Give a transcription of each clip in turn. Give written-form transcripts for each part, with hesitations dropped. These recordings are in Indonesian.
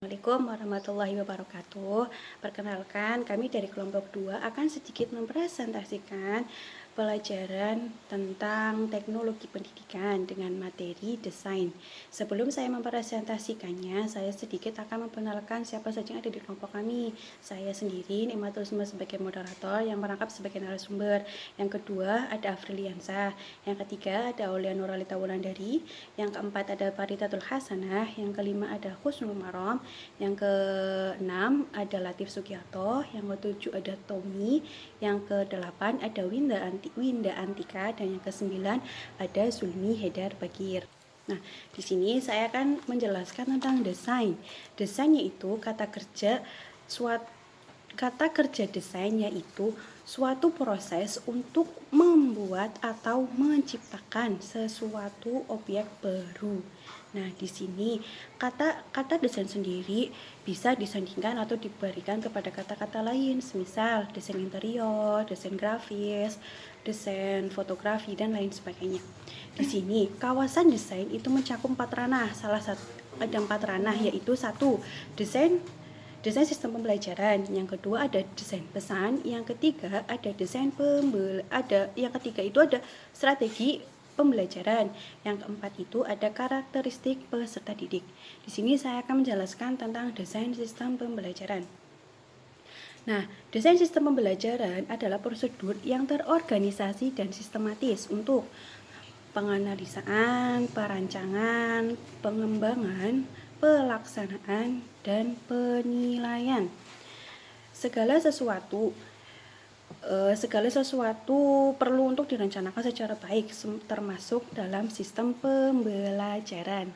Assalamualaikum warahmatullahi wabarakatuh. Perkenalkan, kami dari kelompok 2 akan sedikit mempresentasikan pelajaran tentang teknologi pendidikan dengan materi desain. Sebelum saya mempresentasikannya, saya sedikit akan memperkenalkan siapa saja yang ada di kelompok kami. Saya sendiri, Nikmatul Sumber sebagai moderator yang merangkap sebagai narasumber. Yang kedua ada Afriliansa. Yang ketiga ada Aulia Nuralita Wulandari. Yang keempat ada Faritatul Hasanah. Yang kelima ada Husnul Marom. Yang keenam ada Latif Sugiarto. Yang ketujuh ada Tommy. Yang kedelapan ada Winda Antika, dan yang kesembilan ada Zulmi Hedar Bagir. Nah, di sini saya akan menjelaskan tentang desain. Desain yaitu kata kerja desain yaitu suatu proses untuk membuat atau menciptakan sesuatu objek baru. Nah, di sini kata desain sendiri bisa disandingkan atau diberikan kepada kata-kata lain, semisal desain interior, desain grafis, desain fotografi, dan lain sebagainya. Di sini kawasan desain itu mencakup 4 ranah. Ada 4 ranah, yaitu 1. Desain sistem pembelajaran, yang kedua ada desain pesan, yang ketiga ada yang ketiga itu ada strategi pembelajaran, yang keempat itu ada karakteristik peserta didik. Di sini saya akan menjelaskan tentang desain sistem pembelajaran. Nah, desain sistem pembelajaran adalah prosedur yang terorganisasi dan sistematis untuk penganalisaan, perancangan, pengembangan, pelaksanaan, dan penilaian segala sesuatu perlu untuk direncanakan secara baik, termasuk dalam sistem pembelajaran.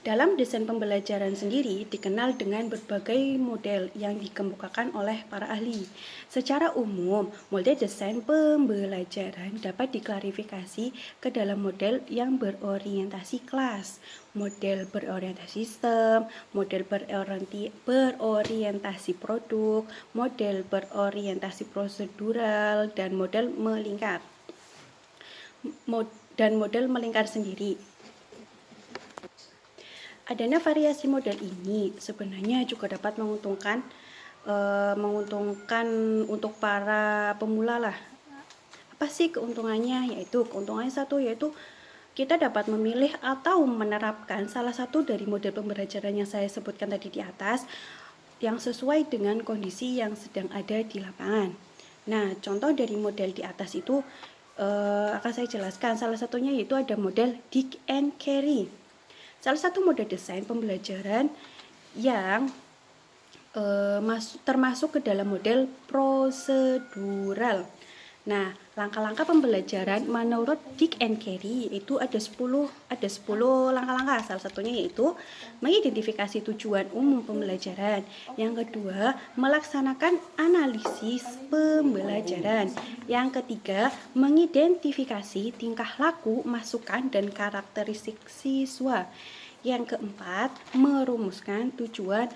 Dalam desain pembelajaran sendiri dikenal dengan berbagai model yang dikemukakan oleh para ahli. Secara umum, model desain pembelajaran dapat diklarifikasi ke dalam model yang berorientasi kelas, model berorientasi sistem, model berorientasi produk, model berorientasi prosedural, dan model melingkar. Model melingkar sendiri. Adanya variasi model ini sebenarnya juga dapat menguntungkan untuk para pemula lah. Apa sih keuntungannya? Keuntungannya satu, yaitu kita dapat memilih atau menerapkan salah satu dari model pembelajaran yang saya sebutkan tadi di atas yang sesuai dengan kondisi yang sedang ada di lapangan. Nah, contoh dari model di atas itu akan saya jelaskan. Salah satunya yaitu ada model Dick and Carey. Salah satu model desain pembelajaran yang termasuk ke dalam model prosedural. Nah, langkah-langkah pembelajaran menurut Dick and Carey itu ada 10 langkah-langkah. Salah satunya yaitu mengidentifikasi tujuan umum pembelajaran. Yang kedua, melaksanakan analisis pembelajaran. Yang ketiga, mengidentifikasi tingkah laku, masukan, dan karakteristik siswa. Yang keempat, merumuskan tujuan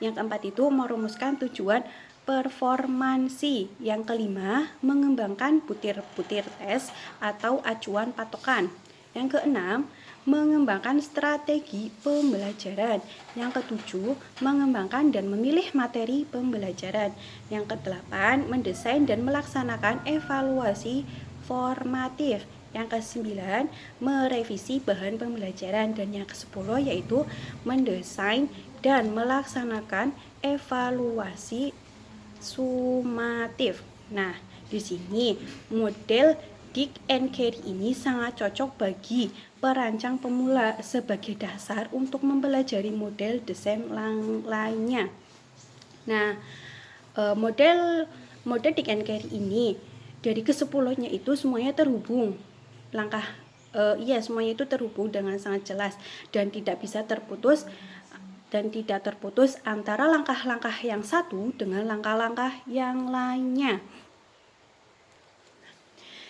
yang keempat itu merumuskan tujuan performansi. Yang kelima, mengembangkan butir-butir tes atau acuan patokan. Yang keenam, mengembangkan strategi pembelajaran. Yang ketujuh, mengembangkan dan memilih materi pembelajaran. Yang kedelapan, mendesain dan melaksanakan evaluasi formatif. Yang ke-9, merevisi bahan pembelajaran. Dan yang ke-10 yaitu mendesain dan melaksanakan evaluasi sumatif. Nah, di sini model Dick and Carey ini sangat cocok bagi perancang pemula sebagai dasar untuk mempelajari model desain lainnya. Nah, model Dick and Carey ini dari ke-10-nya itu semuanya terhubung. Semuanya itu terhubung dengan sangat jelas dan tidak terputus antara langkah-langkah yang satu dengan langkah-langkah yang lainnya.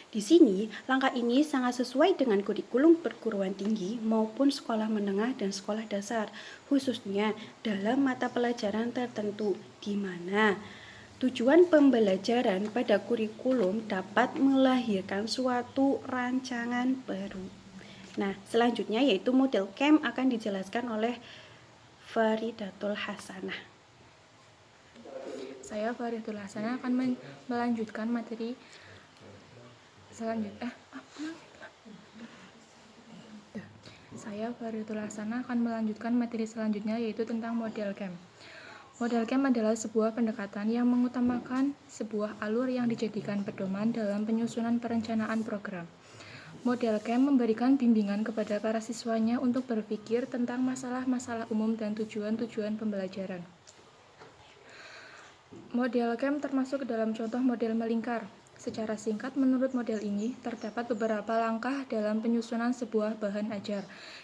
Di sini, langkah ini sangat sesuai dengan kurikulum perguruan tinggi maupun sekolah menengah dan sekolah dasar, khususnya dalam mata pelajaran tertentu, di mana tujuan pembelajaran pada kurikulum dapat melahirkan suatu rancangan baru. Nah, selanjutnya yaitu model camp akan dijelaskan oleh Faridatul Hasanah. Saya Faridatul Hasanah akan melanjutkan materi selanjutnya. Saya Faridatul Hasanah akan melanjutkan materi selanjutnya yaitu tentang model camp. Model camp adalah sebuah pendekatan yang mengutamakan sebuah alur yang dijadikan pedoman dalam penyusunan perencanaan program. Model camp memberikan bimbingan kepada para siswanya untuk berpikir tentang masalah-masalah umum dan tujuan-tujuan pembelajaran. Model camp termasuk dalam contoh model melingkar. Secara singkat, menurut model ini, terdapat beberapa langkah dalam penyusunan sebuah bahan ajar,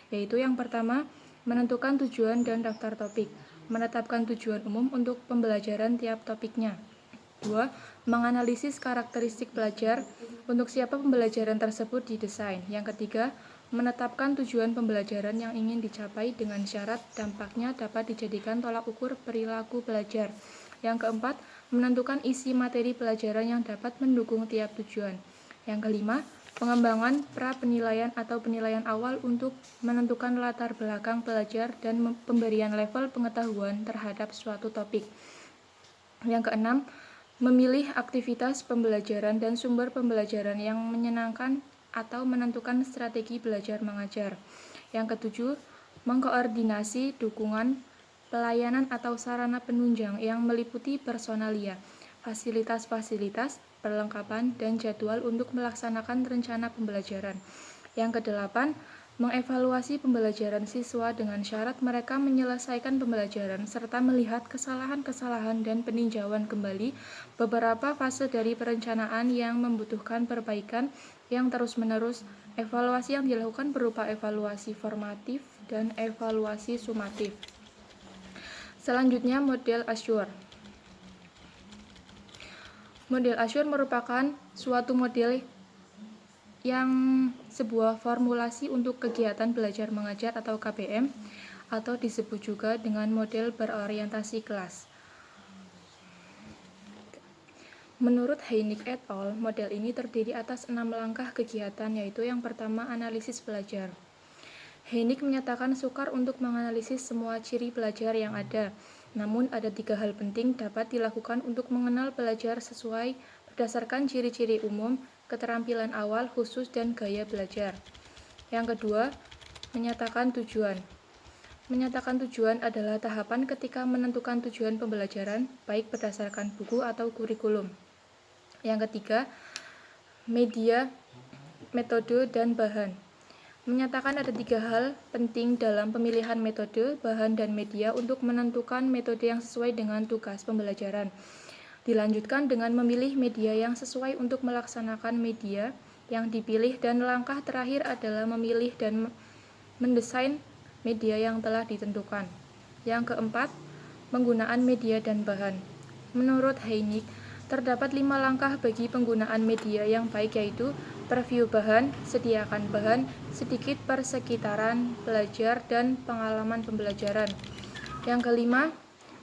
yaitu yang pertama, menentukan tujuan dan daftar topik, menetapkan tujuan umum untuk pembelajaran tiap topiknya. 2. Menganalisis karakteristik pelajar, untuk siapa pembelajaran tersebut didesain. Yang ketiga, menetapkan tujuan pembelajaran yang ingin dicapai dengan syarat dampaknya dapat dijadikan tolak ukur perilaku belajar. Yang keempat, menentukan isi materi pelajaran yang dapat mendukung tiap tujuan. Yang kelima, pengembangan pra-penilaian atau penilaian awal untuk menentukan latar belakang pelajar dan pemberian level pengetahuan terhadap suatu topik. Yang keenam, memilih aktivitas pembelajaran dan sumber pembelajaran yang menyenangkan atau menentukan strategi belajar mengajar. Yang ketujuh, mengkoordinasi dukungan pelayanan atau sarana penunjang yang meliputi personalia, fasilitas-fasilitas, perlengkapan, dan jadwal untuk melaksanakan rencana pembelajaran. Yang kedelapan, mengevaluasi pembelajaran siswa dengan syarat mereka menyelesaikan pembelajaran serta melihat kesalahan-kesalahan dan peninjauan kembali beberapa fase dari perencanaan yang membutuhkan perbaikan yang terus-menerus. Evaluasi yang dilakukan berupa evaluasi formatif dan evaluasi sumatif. Selanjutnya, model Azure. Model Azure merupakan suatu model yang sebuah formulasi untuk kegiatan belajar mengajar atau KBM, atau disebut juga dengan model berorientasi kelas. Menurut Heinig et al., model ini terdiri atas 6 langkah kegiatan, yaitu yang pertama, analisis belajar. Heinig menyatakan sukar untuk menganalisis semua ciri pelajar yang ada, namun ada 3 hal penting dapat dilakukan untuk mengenal pelajar sesuai berdasarkan ciri-ciri umum, keterampilan awal, khusus, dan gaya belajar. Yang kedua, menyatakan tujuan. Menyatakan tujuan adalah tahapan ketika menentukan tujuan pembelajaran, baik berdasarkan buku atau kurikulum. Yang ketiga, media, metode, dan bahan. Menyatakan ada 3 hal penting dalam pemilihan metode, bahan, dan media untuk menentukan metode yang sesuai dengan tugas pembelajaran. Dilanjutkan dengan memilih media yang sesuai untuk melaksanakan media yang dipilih, dan langkah terakhir adalah memilih dan mendesain media yang telah ditentukan. Yang keempat, penggunaan media dan bahan. Menurut Heinig, terdapat 5 langkah bagi penggunaan media yang baik, yaitu preview bahan, sediakan bahan, sedikit persekitaran pelajar, dan pengalaman pembelajaran. Yang kelima,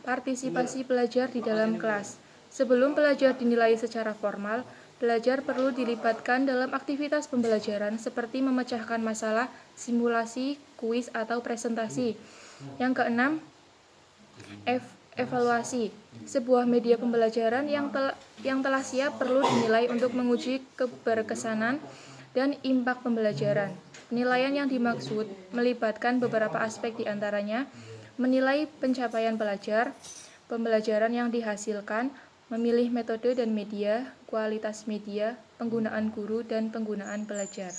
partisipasi pelajar di dalam kelas. Sebelum pelajar dinilai secara formal, pelajar perlu dilibatkan dalam aktivitas pembelajaran seperti memecahkan masalah, simulasi, kuis, atau presentasi. Yang keenam, evaluasi. Sebuah media pembelajaran yang telah siap perlu dinilai untuk menguji keberkesanan dan impak pembelajaran. Penilaian yang dimaksud melibatkan beberapa aspek, diantaranya menilai pencapaian pelajar, pembelajaran yang dihasilkan, memilih metode dan media, kualitas media, penggunaan guru, dan penggunaan pelajar.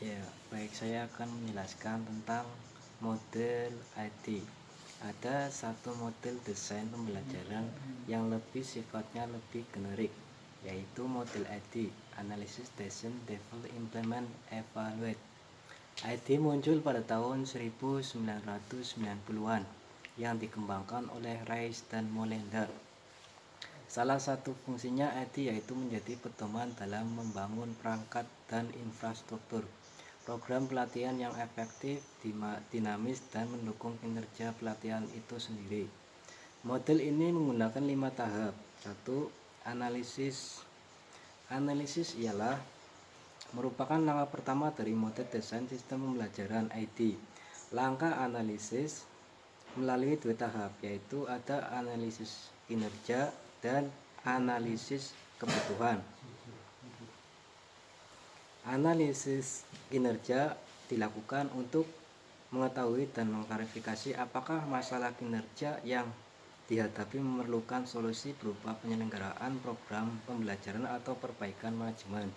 Ya, baik, saya akan menjelaskan tentang model IT. Ada satu model desain pembelajaran yang sifatnya lebih generik, yaitu model IT, Analysis, Design, Develop, Implement, Evaluate. IT muncul pada tahun 1990-an yang dikembangkan oleh Rice dan Mollender. Salah satu fungsinya IT yaitu menjadi pedoman dalam membangun perangkat dan infrastruktur, program pelatihan yang efektif, dinamis, dan mendukung kinerja pelatihan itu sendiri. Model ini menggunakan 5 tahap. 1. Analisis ialah merupakan langkah pertama dari model desain sistem pembelajaran IT. Langkah analisis melalui dua tahap, yaitu ada analisis kinerja dan analisis kebutuhan. Analisis kinerja dilakukan untuk mengetahui dan mengklarifikasi apakah masalah kinerja yang dihadapi memerlukan solusi berupa penyelenggaraan program pembelajaran atau perbaikan manajemen.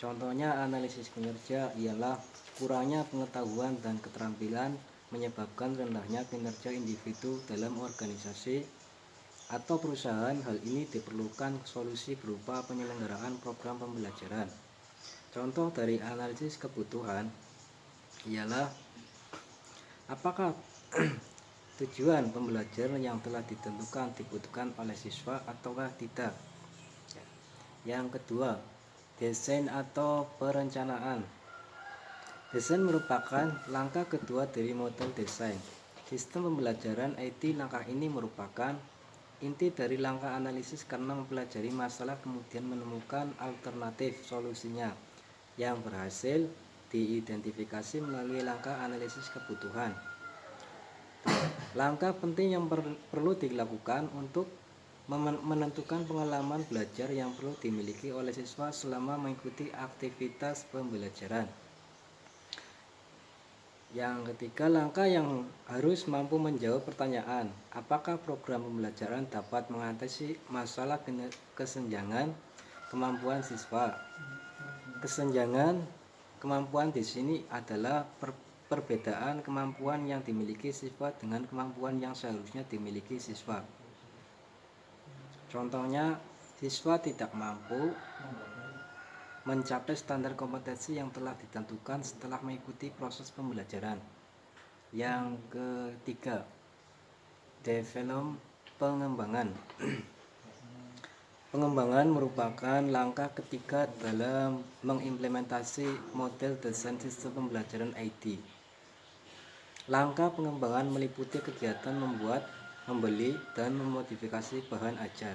Contohnya analisis kinerja ialah kurangnya pengetahuan dan keterampilan menyebabkan rendahnya kinerja individu dalam organisasi atau perusahaan. Hal ini diperlukan solusi berupa penyelenggaraan program pembelajaran. Contoh dari analisis kebutuhan ialah apakah tujuan pembelajaran yang telah ditentukan dibutuhkan oleh siswa ataukah tidak. Yang kedua, desain atau perencanaan. Desain merupakan langkah kedua dari model desain sistem pembelajaran IT. Langkah ini merupakan inti dari langkah analisis karena mempelajari masalah kemudian menemukan alternatif solusinya yang berhasil diidentifikasi melalui langkah analisis kebutuhan. Langkah penting yang perlu dilakukan untuk menentukan pengalaman belajar yang perlu dimiliki oleh siswa selama mengikuti aktivitas pembelajaran. Yang ketiga, langkah yang harus mampu menjawab pertanyaan, apakah program pembelajaran dapat mengatasi masalah kesenjangan kemampuan siswa. Kesenjangan kemampuan di sini adalah perbedaan kemampuan yang dimiliki siswa dengan kemampuan yang seharusnya dimiliki siswa. Contohnya, siswa tidak mampu mencapai standar kompetensi yang telah ditentukan setelah mengikuti proses pembelajaran. Yang ketiga, pengembangan. Pengembangan merupakan langkah ketiga dalam mengimplementasi model desain sistem pembelajaran IT. Langkah pengembangan meliputi kegiatan membuat, membeli, dan memodifikasi bahan ajar.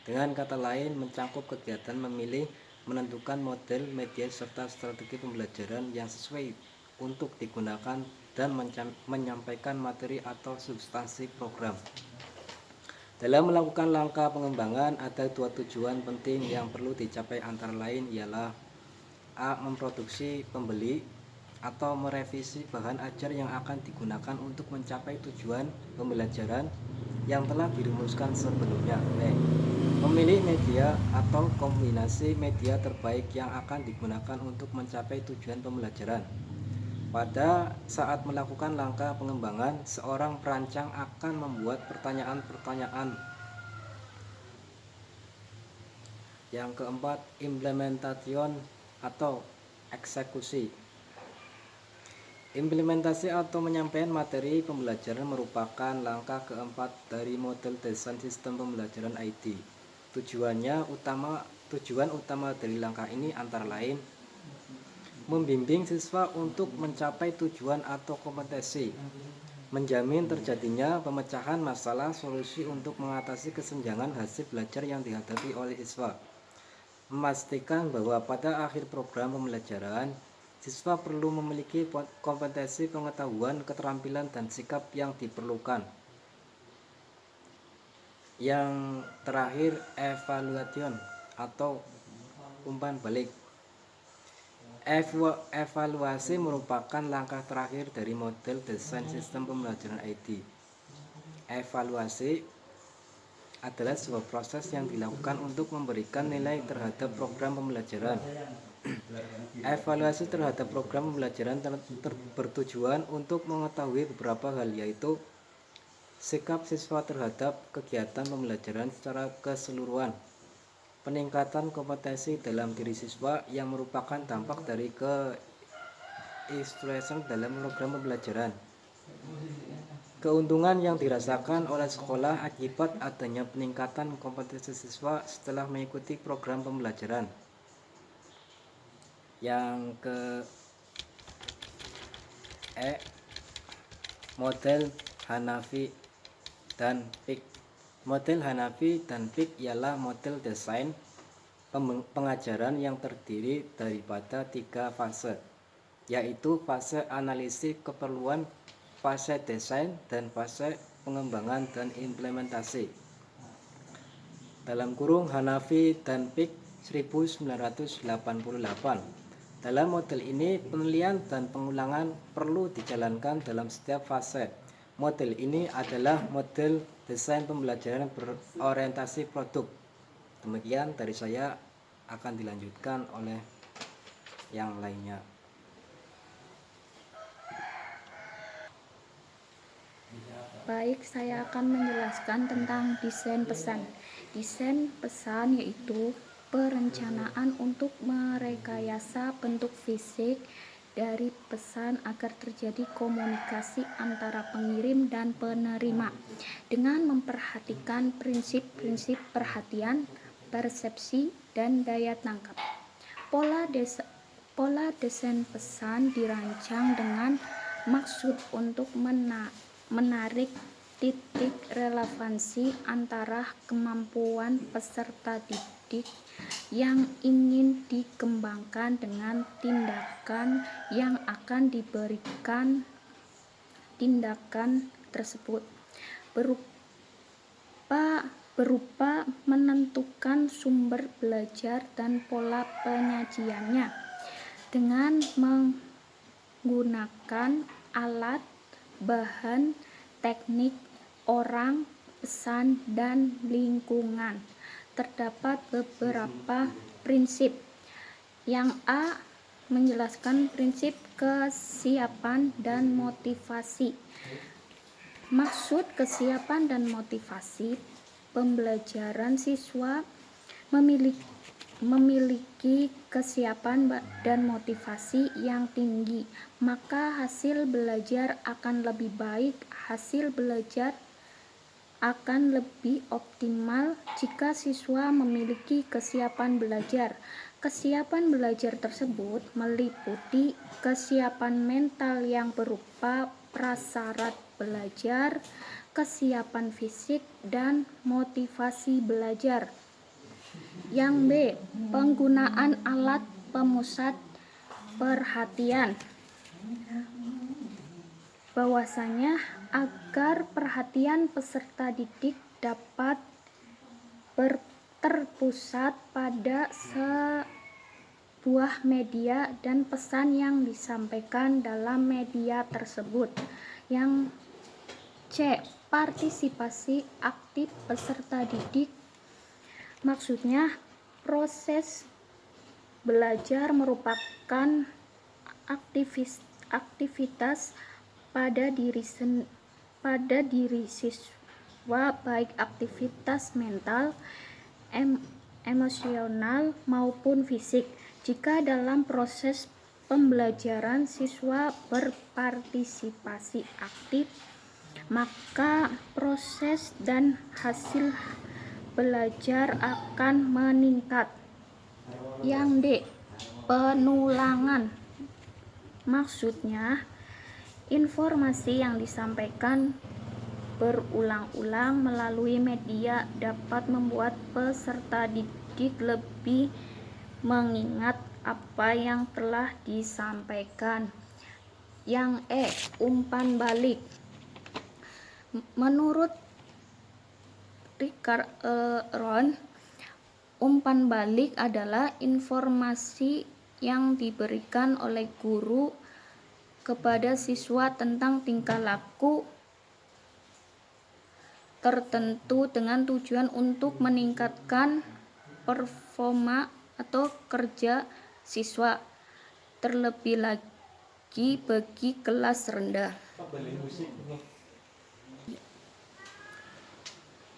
Dengan kata lain, mencakup kegiatan memilih, menentukan model, media, serta strategi pembelajaran yang sesuai untuk digunakan dan menyampaikan materi atau substansi program. Dalam melakukan langkah pengembangan, ada dua tujuan penting yang perlu dicapai, antara lain ialah A. Memproduksi, pembeli, atau merevisi bahan ajar yang akan digunakan untuk mencapai tujuan pembelajaran yang telah dirumuskan sebelumnya. B. Memilih media atau kombinasi media terbaik yang akan digunakan untuk mencapai tujuan pembelajaran. Pada saat melakukan langkah pengembangan, seorang perancang akan membuat pertanyaan-pertanyaan. Yang keempat, implementation atau eksekusi. Implementasi atau penyampaian materi pembelajaran merupakan langkah keempat dari model desain sistem pembelajaran IT. Tujuan utama dari langkah ini antara lain membimbing siswa untuk mencapai tujuan atau kompetensi, menjamin terjadinya pemecahan masalah solusi untuk mengatasi kesenjangan hasil belajar yang dihadapi oleh siswa, memastikan bahwa pada akhir program pembelajaran siswa perlu memiliki kompetensi, pengetahuan, keterampilan, dan sikap yang diperlukan. Yang terakhir, evaluation atau umpan balik. Evaluasi merupakan langkah terakhir dari model desain sistem pembelajaran IT. Evaluasi adalah sebuah proses yang dilakukan untuk memberikan nilai terhadap program pembelajaran. Evaluasi terhadap program pembelajaran bertujuan untuk mengetahui beberapa hal, yaitu sikap siswa terhadap kegiatan pembelajaran secara keseluruhan, peningkatan kompetensi dalam diri siswa yang merupakan dampak dari keinstruksian dalam program pembelajaran, keuntungan yang dirasakan oleh sekolah akibat adanya peningkatan kompetensi siswa setelah mengikuti program pembelajaran. Yang model Hanafi dan Pick. Model Hanafi dan Pick ialah model desain pengajaran yang terdiri daripada 3 fase, yaitu fase analisis keperluan, fase desain, dan fase pengembangan dan implementasi. Dalam kurung Hanafi dan Pick 1988. Dalam model ini, penelitian dan pengulangan perlu dijalankan dalam setiap fase. Model ini adalah model desain pembelajaran berorientasi produk. Demikian dari saya, akan dilanjutkan oleh yang lainnya. Baik, saya akan menjelaskan tentang desain pesan. Desain pesan yaitu perencanaan untuk merekayasa bentuk fisik dari pesan agar terjadi komunikasi antara pengirim dan penerima dengan memperhatikan prinsip-prinsip perhatian, persepsi, dan daya tangkap. Pola desain pesan dirancang dengan maksud untuk menarik titik relevansi antara kemampuan peserta didik yang ingin dikembangkan dengan tindakan yang akan diberikan. Tindakan tersebut berupa menentukan sumber belajar dan pola penyajiannya dengan menggunakan alat, bahan, teknik, orang, pesan, dan lingkungan. Terdapat beberapa prinsip. Yang A, menjelaskan prinsip kesiapan dan motivasi. Maksud kesiapan dan motivasi pembelajaran siswa memiliki kesiapan dan motivasi yang tinggi, maka hasil belajar akan lebih baik. Hasil belajar akan lebih optimal jika siswa memiliki kesiapan belajar. Kesiapan belajar tersebut meliputi kesiapan mental yang berupa prasyarat belajar, kesiapan fisik, dan motivasi belajar. Yang B, penggunaan alat pemusat perhatian. Bahwasanya agar perhatian peserta didik dapat terpusat pada sebuah media dan pesan yang disampaikan dalam media tersebut. Yang C, partisipasi aktif peserta didik. Maksudnya, proses belajar merupakan aktivitas pada diri siswa, baik aktivitas mental, emosional maupun fisik. Jika dalam proses pembelajaran siswa berpartisipasi aktif, maka proses dan hasil belajar akan meningkat. Yang D, penulangan. Maksudnya, informasi yang disampaikan berulang-ulang melalui media dapat membuat peserta didik lebih mengingat apa yang telah disampaikan. Yang E, umpan balik. Menurut Richard Ron, umpan balik adalah informasi yang diberikan oleh guru kepada siswa tentang tingkah laku tertentu dengan tujuan untuk meningkatkan performa atau kerja siswa, terlebih lagi bagi kelas rendah.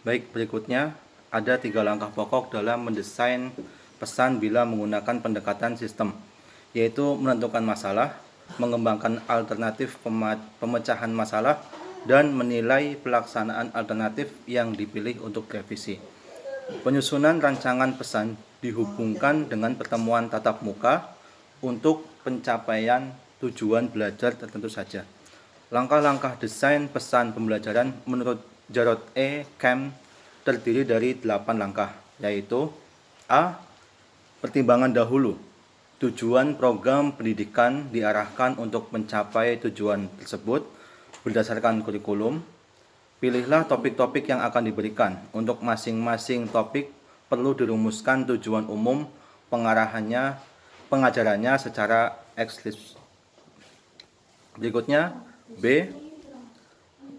Baik, berikutnya ada 3 langkah pokok dalam mendesain pesan bila menggunakan pendekatan sistem, yaitu menentukan masalah, mengembangkan alternatif pemecahan masalah, dan menilai pelaksanaan alternatif yang dipilih untuk revisi. Penyusunan rancangan pesan dihubungkan dengan pertemuan tatap muka untuk pencapaian tujuan belajar tertentu saja. Langkah-langkah desain pesan pembelajaran menurut Jarrod E. Camp terdiri dari 8 langkah, yaitu A, Pertimbangan dahulu. Tujuan program pendidikan diarahkan untuk mencapai tujuan tersebut berdasarkan kurikulum. Pilihlah topik-topik yang akan diberikan. Untuk masing-masing topik perlu dirumuskan tujuan umum pengajarannya secara eksplisit. Berikutnya, B.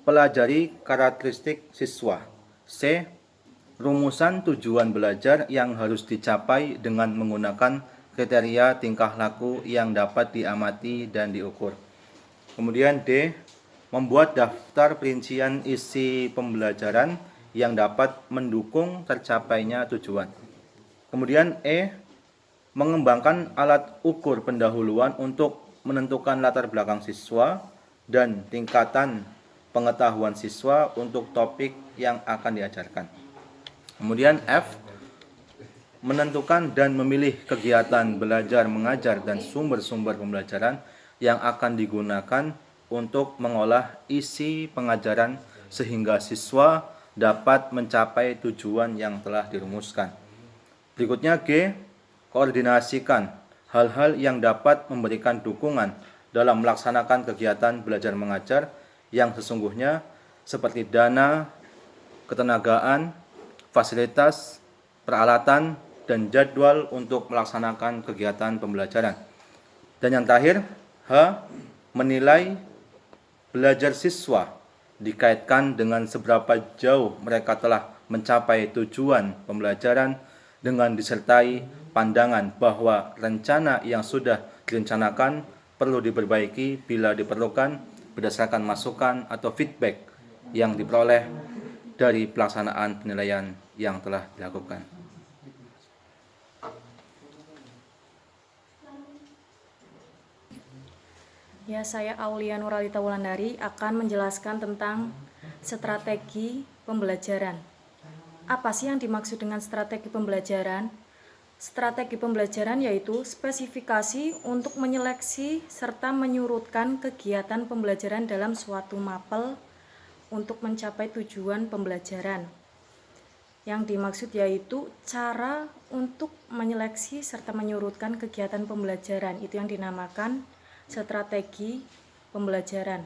Pelajari karakteristik siswa. C. Rumusan tujuan belajar yang harus dicapai dengan menggunakan kriteria tingkah laku yang dapat diamati dan diukur. Kemudian D. Membuat daftar perincian isi pembelajaran yang dapat mendukung tercapainya tujuan. Kemudian E. Mengembangkan alat ukur pendahuluan untuk menentukan latar belakang siswa dan tingkatan pengetahuan siswa untuk topik yang akan diajarkan. Kemudian F. Menentukan dan memilih kegiatan belajar mengajar dan sumber-sumber pembelajaran yang akan digunakan untuk mengolah isi pengajaran sehingga siswa dapat mencapai tujuan yang telah dirumuskan. Berikutnya G. Koordinasikan hal-hal yang dapat memberikan dukungan dalam melaksanakan kegiatan belajar mengajar yang sesungguhnya seperti dana, ketenagaan, fasilitas, peralatan, dan jadwal untuk melaksanakan kegiatan pembelajaran. Dan yang terakhir, H. Menilai belajar siswa dikaitkan dengan seberapa jauh mereka telah mencapai tujuan pembelajaran dengan disertai pandangan bahwa rencana yang sudah direncanakan perlu diperbaiki bila diperlukan berdasarkan masukan atau feedback yang diperoleh dari pelaksanaan penilaian yang telah dilakukan. Ya, saya Aulia Nuralita Wulandari akan menjelaskan tentang strategi pembelajaran. Apa sih yang dimaksud dengan strategi pembelajaran? Strategi pembelajaran yaitu spesifikasi untuk menyeleksi serta menyurutkan kegiatan pembelajaran dalam suatu mapel untuk mencapai tujuan pembelajaran. Yang dimaksud yaitu cara untuk menyeleksi serta menyurutkan kegiatan pembelajaran. Itu yang dinamakan strategi pembelajaran.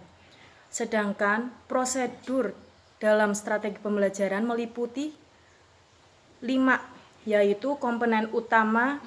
Sedangkan prosedur dalam strategi pembelajaran meliputi 5, yaitu komponen utama,